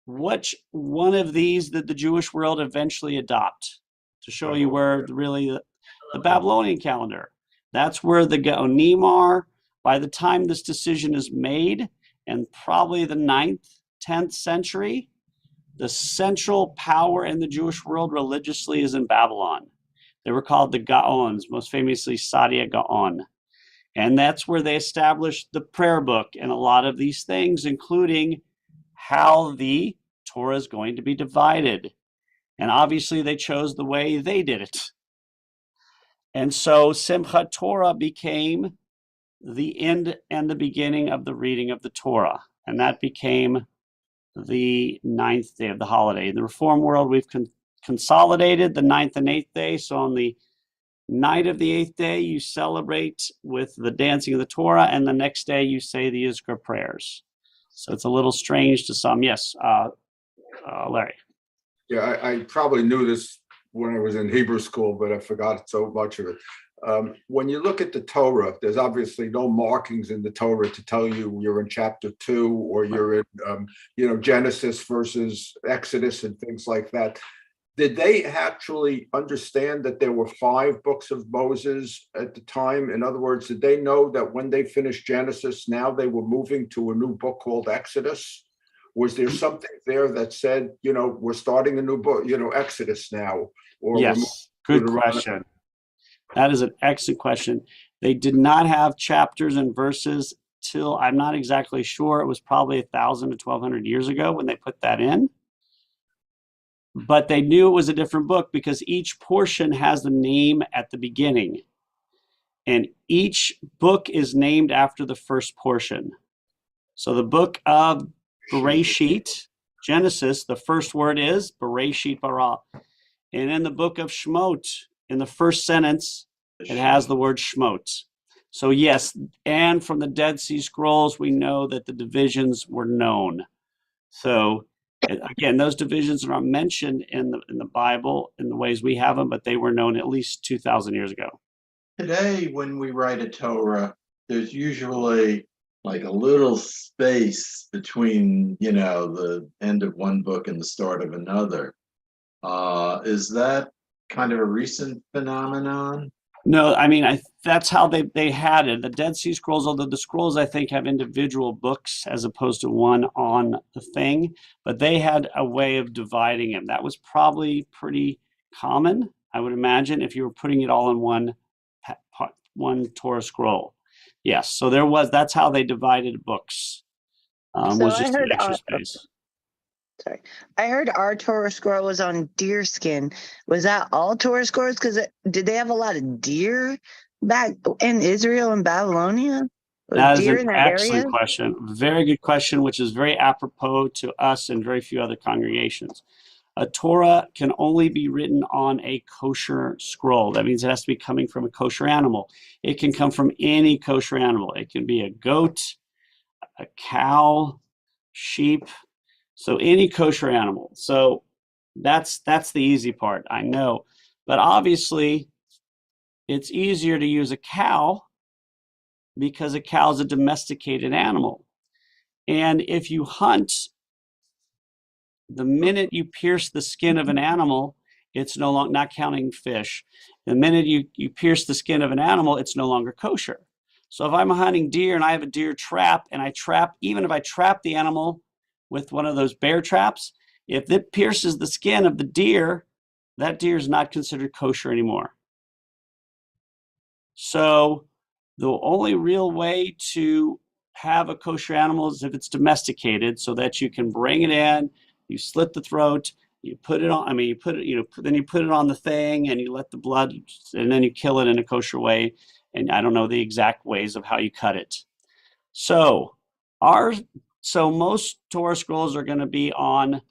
which one of these did the Jewish world eventually adopt? To show you where really the Babylonian calendar. That's where the Gaonim are. By the time this decision is made, and probably the 9th, 10th century, the central power in the Jewish world religiously is in Babylon. They were called the Gaons, most famously Sadia Gaon. And that's where they established the prayer book and a lot of these things, including how the Torah is going to be divided. And obviously they chose the way they did it. And so Simchat Torah became the end and the beginning of the reading of the Torah. And that became the 9th day of the holiday. In the Reform world, we've consolidated the 9th and 8th day. So on the night of the 8th day, you celebrate with the dancing of the Torah, and the next day you say the Yizkor prayers. So it's a little strange to some. Yes, Larry. Yeah, I probably knew this when I was in Hebrew school, but I forgot so much of it. When you look at the Torah, there's obviously no markings in the Torah to tell you you're in chapter 2 or you're in, Genesis versus Exodus and things like that. Did they actually understand that there were 5 books of Moses at the time? In other words, did they know that when they finished Genesis, now they were moving to a new book called Exodus? Was there something there that said, we're starting a new book, Exodus now? Or yes, good question. That is an excellent question. They did not have chapters and verses till, I'm not exactly sure, it was probably 1,000 to 1,200 years ago when they put that in. But they knew it was a different book because each portion has the name at the beginning. And each book is named after the first portion. So the book of Bereshit, Genesis, the first word is Bereshit bara. And in the book of Shemot, in the first sentence, it has the word Shemot. So yes, and from the Dead Sea Scrolls, we know that the divisions were known. So again, those divisions are not mentioned in the Bible in the ways we have them, but they were known at least 2,000 years ago. Today, when we write a Torah, there's usually like a little space between, the end of one book and the start of another. Is that kind of a recent phenomenon? No, I mean, that's how they had it. The Dead Sea Scrolls, although the scrolls, I think, have individual books as opposed to one on the thing, but they had a way of dividing them. That was probably pretty common, I would imagine, if you were putting it all in one Torah scroll. Yes, so that's how they divided books. Was just an extra space. Sorry, I heard our Torah scroll was on deer skin. Was that all Torah scrolls? Because did they have a lot of deer back in Israel and Babylonia? That is an excellent question. Very good question, which is very apropos to us and very few other congregations. A Torah can only be written on a kosher scroll. That means it has to be coming from a kosher animal. It can come from any kosher animal. It can be a goat, a cow, sheep. So any kosher animal. So that's the easy part, I know. But obviously, it's easier to use a cow because a cow is a domesticated animal. And if you hunt, the minute you pierce the skin of an animal, it's no longer, not counting fish, the minute you pierce the skin of an animal, it's no longer kosher. So if I'm hunting deer and I have a deer trap and even if I trap the animal with one of those bear traps, if it pierces the skin of the deer, that deer is not considered kosher anymore. So the only real way to have a kosher animal is if it's domesticated, so that you can bring it in, you slit the throat, you put it on, then you put it on the thing and you let the blood, and then you kill it in a kosher way. And I don't know the exact ways of how you cut it. So most Torah scrolls are going to be on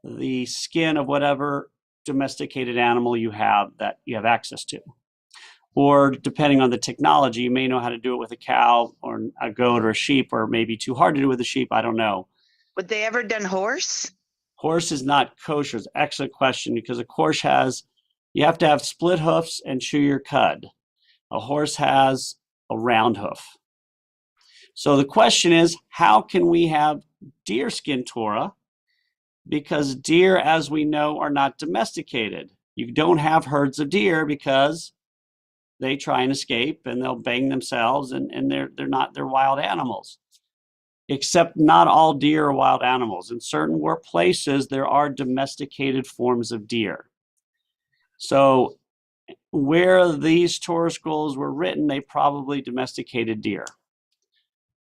the skin of whatever domesticated animal you have access to. Or depending on the technology, you may know how to do it with a cow or a goat or a sheep, or maybe too hard to do with a sheep. I don't know. Would they ever done horse? Horse is not kosher. It's an excellent question because a horse you have to have split hoofs and chew your cud. A horse has a round hoof. So the question is, how can we have deer skin Torah? Because deer, as we know, are not domesticated. You don't have herds of deer because they try and escape and they'll bang themselves, and they're wild animals. Except not all deer are wild animals. In certain places, there are domesticated forms of deer. So where these Torah scrolls were written, they probably domesticated deer.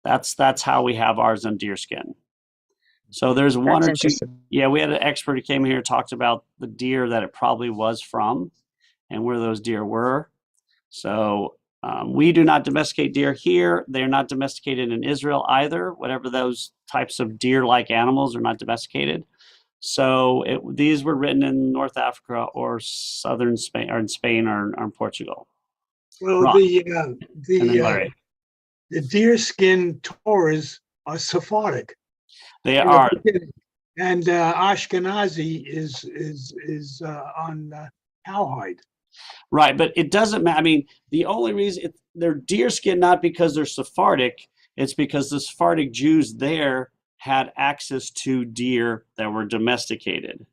That's how we have ours on deer skin. So there's one That's or two. interesting. Yeah, we had an expert who came here, talked about the deer that it probably was from and where those deer were. So we do not domesticate deer here. They're not domesticated in Israel either. Whatever those types of deer-like animals are not domesticated. So these were written in North Africa or southern Spain, or in Spain, or in Portugal. Well, Right. And then the Larry. deer skin Torahs are Sephardic. They are. And Ashkenazi is on cowhide. Right, but it doesn't matter. I mean, the only reason they're deer skin, not because they're Sephardic, it's because the Sephardic Jews there had access to deer that were domesticated.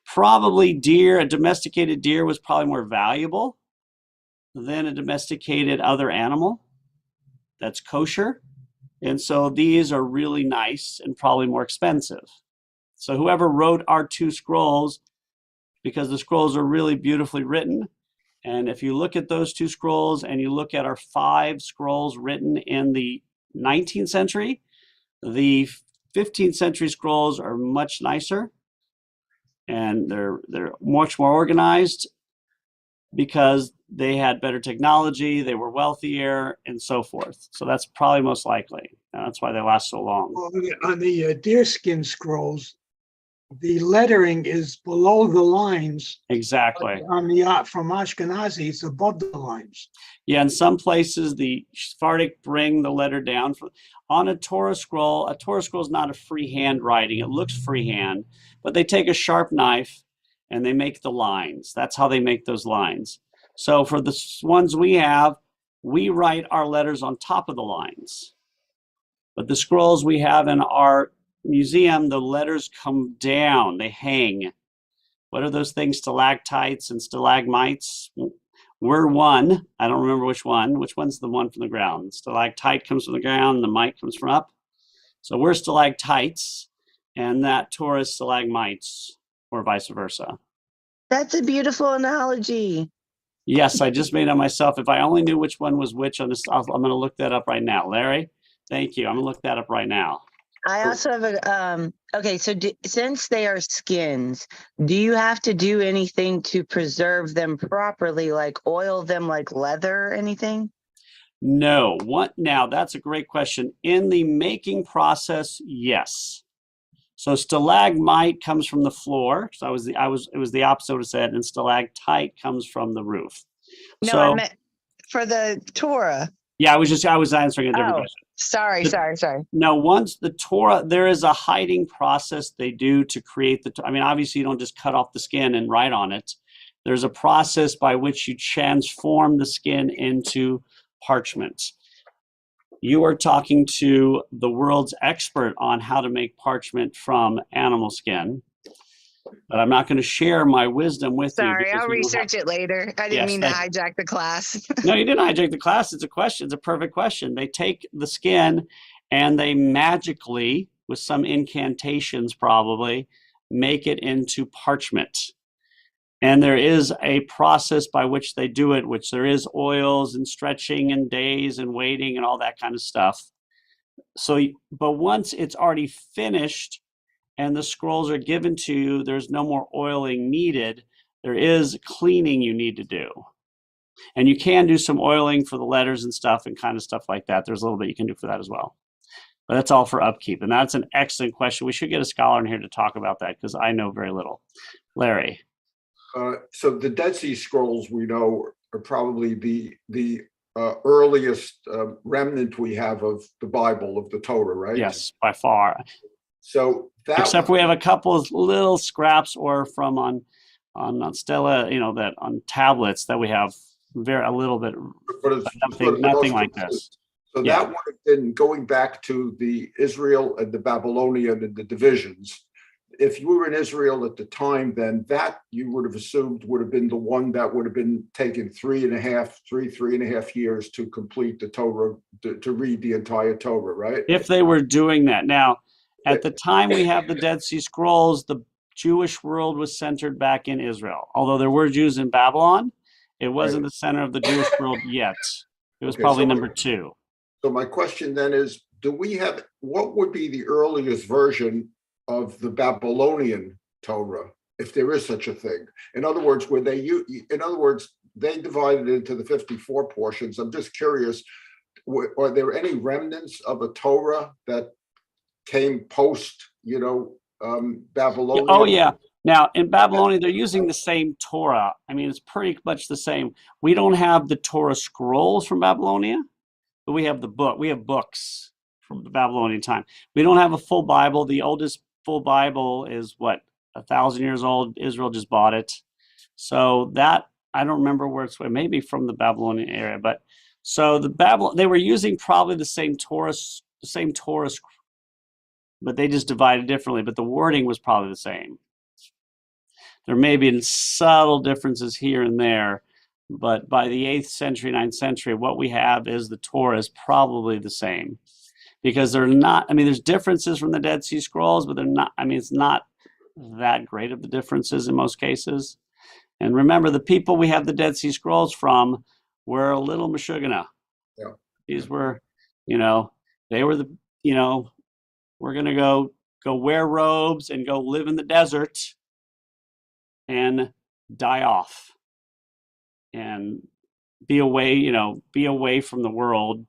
Probably a domesticated deer was probably more valuable than a domesticated other animal that's kosher. And so these are really nice and probably more expensive. So whoever wrote our two scrolls, because the scrolls are really beautifully written, and if you look at those two scrolls and you look at our 5 scrolls written in the 19th century, the 15th century scrolls are much nicer and they're much more organized because they had better technology, they were wealthier, and so forth. So that's probably most likely. And that's why they last so long. Well, on the deerskin scrolls, the lettering is below the lines. Exactly. On from Ashkenazi, it's above the lines. Yeah, in some places, the Sephardic bring the letter down. On a Torah scroll is not a free handwriting. It looks freehand, but they take a sharp knife and they make the lines. That's how they make those lines. So for the ones we have, we write our letters on top of the lines. But the scrolls we have in our museum, the letters come down, they hang. What are those things? Stalactites and stalagmites. We're one. I don't remember which one. Which one's the one from the ground? Stalactite comes from the ground, the mite comes from up. So we're stalactites, and that Torah is stalagmites, or vice versa. That's a beautiful analogy. Yes, I just made it myself. If I only knew which one was which on this, I'm going to look that up right now. Larry, thank you. I'm going to look that up right now. I also have a, okay, so since they are skins, do you have to do anything to preserve them properly, like oil them like leather or anything? No. Now, that's a great question. In the making process, yes. So stalagmite comes from the floor. So it was the opposite of what I said, and stalactite comes from the roof. No, So, I meant for the Torah. yeah, I was answering a different Oh, question. sorry. No, once the Torah, there is a hiding process they do to create obviously you don't just cut off the skin and write on it. There's a process by which you transform the skin into parchment. You are talking to the world's expert on how to make parchment from animal skin, but I'm not going to share my wisdom with you. Sorry, because I'll we don't have- research it later. I didn't Yes, mean to thank hijack the class. No, you didn't hijack the class. It's a question. It's a perfect question. They take the skin and they magically, with some incantations probably, make it into parchment. And there is a process by which they do it, which there is oils and stretching and days and waiting and all that kind of stuff. So, but once it's already finished and the scrolls are given to you, there's no more oiling needed. There is cleaning you need to do. And you can do some oiling for the letters and stuff and kind of stuff like that. There's a little bit you can do for that as well. But that's all for upkeep. And that's an excellent question. We should get a scholar in here to talk about that because I know very little. Larry. So the Dead Sea Scrolls we know are probably the earliest remnant we have of the Bible, of the Torah, right? Yes, by far. So that Except we have a couple of little scraps or from on stela, that on tablets that we have a little bit, but it's nothing, sort of the nothing most like complete. this. So Yeah. that would have been going back to the Israel and the Babylonian and the divisions. If you were in Israel at the time, then that you would have assumed would have been the one that would have been taken 3.5 years to complete the Torah, to read the entire Torah, right? If they were doing that. Now, at the time we have the Dead Sea Scrolls, the Jewish world was centered back in Israel. Although there were Jews in Babylon, it wasn't the center of the Jewish world yet. It was Okay, probably so- number 2. So my question then is, what would be the earliest version of the Babylonian Torah, if there is such a thing? In other words, they divided it into the 54 portions. I'm just curious, are there any remnants of a Torah that came post, Babylonian? Oh, yeah. Now, in Babylonia, they're using the same Torah. I mean, it's pretty much the same. We don't have the Torah scrolls from Babylonia, but we have we have books from the Babylonian time. We don't have a full Bible. The oldest full Bible is 1,000 years old. Israel just bought it. So that, I don't remember where it's, maybe from the Babylonian area, but so they were using probably the same Torah, but they just divided differently, but the wording was probably the same. There may be subtle differences here and there, but by the 8th century, 9th century, what we have is the Torah is probably the same, because there's differences from the Dead Sea Scrolls, but they're not, it's not that great of the differences in most cases. And remember, the people we have the Dead Sea Scrolls from were a little Meshuggah. Yeah. These were, they were we're going to go wear robes and go live in the desert and die off and be away from the world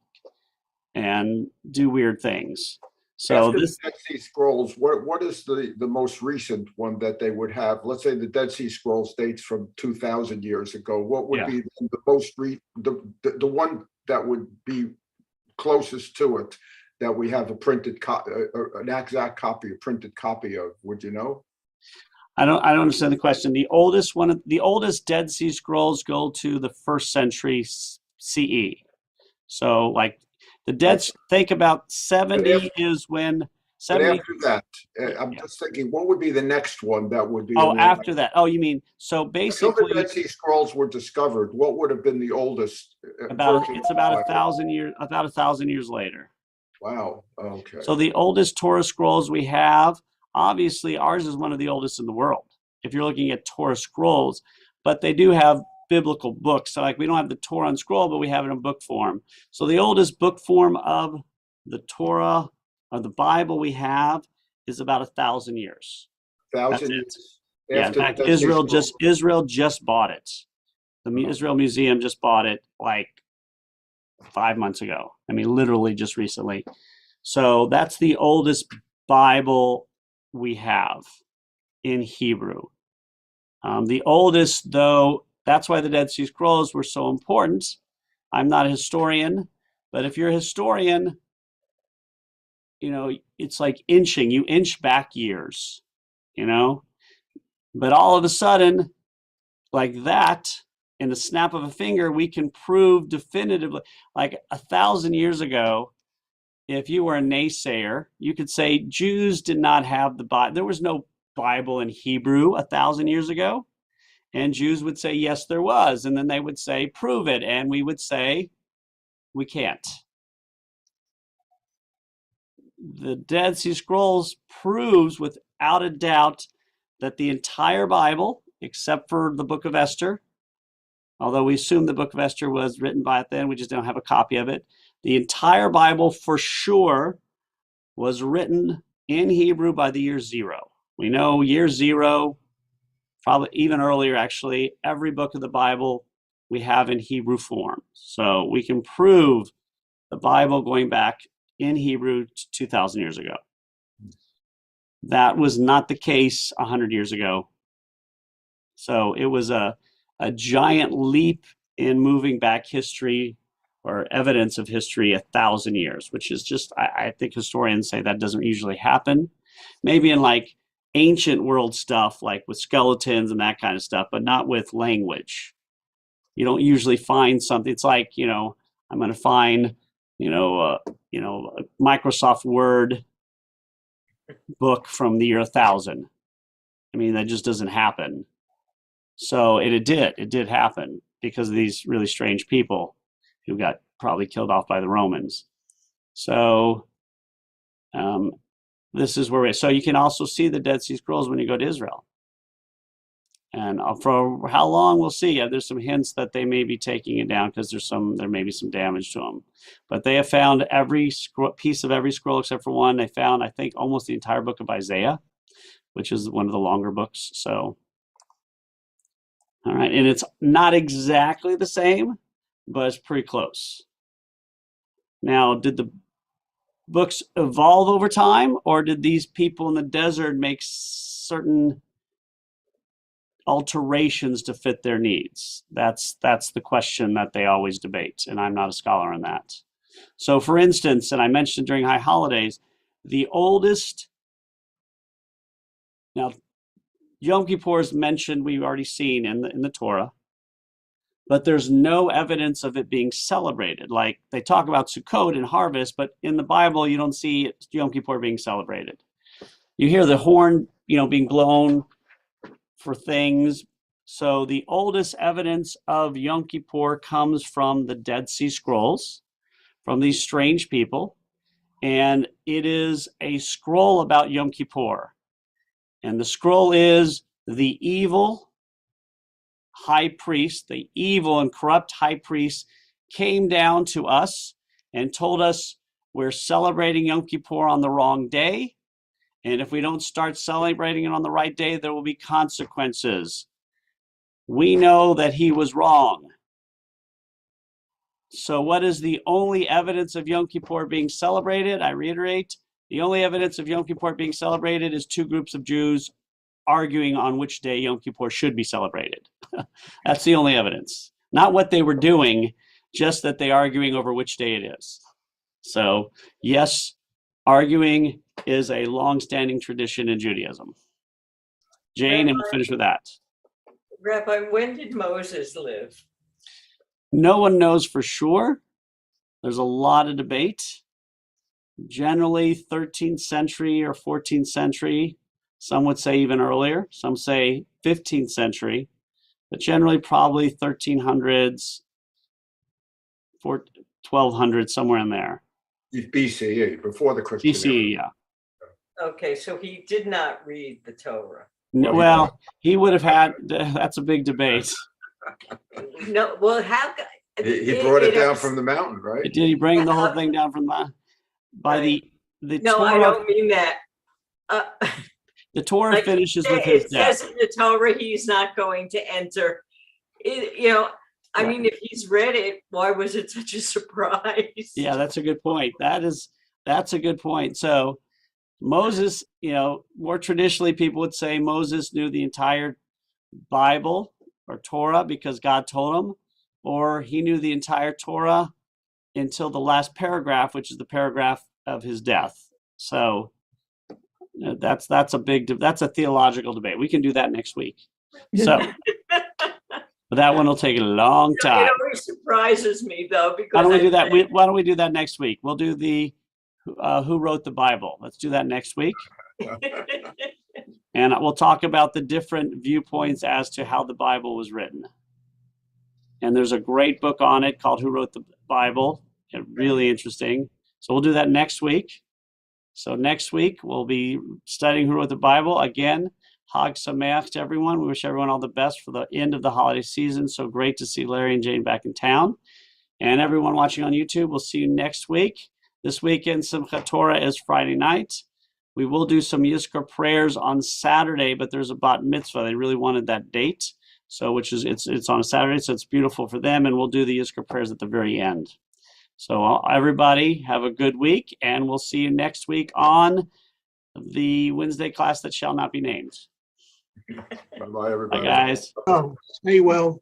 and do weird things. So After this, the Dead Sea Scrolls, what is the most recent one that they would have? Let's say the Dead Sea Scrolls dates from 2,000 years ago. What would be the most the one that would be closest to it, that we have an exact copy, a printed copy of? Would you know? I don't understand the question. The oldest Dead Sea Scrolls go to the 1st century CE. So think about 70 is when 70. After that, I'm just thinking, what would be the next one that would be? After that. Oh, you mean, so basically, the Dead Sea Scrolls were discovered, what would have been the oldest? it's about 1,000 years, about 1,000 years later. Wow. Okay. So the oldest Torah scrolls we have, obviously ours is one of the oldest in the world, if you're looking at Torah scrolls, but they do have biblical books. So we don't have the Torah on scroll, but we have it in book form. So the oldest book form of the Torah, of the Bible we have, is about 1,000 years. 1,000 That's years. Yeah, in fact, Israel just bought it. The Israel Museum just bought it 5 months ago. Literally just recently. So that's the oldest Bible we have in Hebrew. The oldest, though, that's why the Dead Sea Scrolls were so important. I'm not a historian, but if you're a historian, it's like inching. You inch back years, But all of a sudden, like that, in the snap of a finger, we can prove definitively, 1,000 years ago, if you were a naysayer, you could say Jews did not have the Bible. There was no Bible in Hebrew 1,000 years ago. And Jews would say, yes, there was. And then they would say, prove it. And we would say, we can't. The Dead Sea Scrolls proves without a doubt that the entire Bible, except for the book of Esther, although we assume the book of Esther was written by it then, we just don't have a copy of it. The entire Bible for sure was written in Hebrew by the year 0. We know year 0, probably even earlier actually, every book of the Bible we have in Hebrew form. So we can prove the Bible going back in Hebrew 2,000 years ago. That was not the case 100 years ago. So it was a giant leap in moving back history or evidence of history 1,000 years, which is just, I think historians say that doesn't usually happen. Maybe in like ancient world stuff, like with skeletons and that kind of stuff, but not with language. You don't usually find something. It's like, I'm going to find, a Microsoft Word book from the year 1000. I mean, that just doesn't happen. So it did happen because of these really strange people who got probably killed off by the Romans. So this is where so you can also see the Dead Sea Scrolls when you go to Israel. And for how long, we'll see. There's some hints that they may be taking it down because there may be some damage to them. But they have found every piece of every scroll except for one. They found, I think, almost the entire book of Isaiah, which is one of the longer books. So, all right. And it's not exactly the same, but it's pretty close. Now, did the books evolve over time, or did these people in the desert make certain alterations to fit their needs? That's the question that they always debate, and I'm not a scholar in that. So for instance, and I mentioned during high holidays, the oldest, now Yom Kippur is mentioned, we've already seen in the Torah, but there's no evidence of it being celebrated. Like they talk about Sukkot and harvest, but in the Bible, you don't see Yom Kippur being celebrated. You hear the horn, being blown for things. So the oldest evidence of Yom Kippur comes from the Dead Sea Scrolls, from these strange people. And it is a scroll about Yom Kippur. And the scroll is the evil high priest, the evil and corrupt high priest came down to us and told us we're celebrating Yom Kippur on the wrong day. And if we don't start celebrating it on the right day, there will be consequences. We know that he was wrong. So what is the only evidence of Yom Kippur being celebrated? I reiterate, the only evidence of Yom Kippur being celebrated is two groups of Jews arguing on which day Yom Kippur should be celebrated. That's the only evidence. Not what they were doing, just that they're arguing over which day it is. So yes, arguing is a long-standing tradition in Judaism. Jane, and we'll finish with that. Rabbi, when did Moses live? No one knows for sure. There's a lot of debate. Generally 13th century or 14th century. Some would say even earlier. Some say 15th century. But generally probably 1300s, 1200s, somewhere in there. BCE, before the Christian era. BCE, yeah. Okay, so he did not read the Torah. Well, he would have had, that's a big debate. No, well, how? He brought it down from the mountain, right? Did he bring the whole thing down from the No, Torah? I don't mean that. The Torah Like, finishes with his it death. says in the Torah he's not going to enter. I mean, if he's read it, why was it such a surprise? Yeah, that's a good point. That's a good point. So Moses, more traditionally people would say Moses knew the entire Bible or Torah because God told him, or he knew the entire Torah until the last paragraph, which is the paragraph of his death. So that's a theological debate. We can do that next week. So but that one will take a long time. It always surprises me though, because Why don't we do that? Why don't we do that next week? We'll do the who wrote the Bible. Let's do that next week. And we'll talk about the different viewpoints as to how the Bible was written. And there's a great book on it called Who Wrote the Bible? Really interesting. So we'll do that next week. So next week we'll be studying Who Wrote the Bible. Again, Hag Sameach to everyone. We wish everyone all the best for the end of the holiday season. So great to see Larry and Jane back in town. And everyone watching on YouTube, we'll see you next week. This weekend, Simchat Torah is Friday night. We will do some Yizkor prayers on Saturday, but there's a bat mitzvah. They really wanted that date. So it's on a Saturday, so it's beautiful for them. And we'll do the Yizkor prayers at the very end. So everybody have a good week, and we'll see you next week on the Wednesday class that shall not be named. Bye-bye, everybody. Bye, guys. Oh, stay well.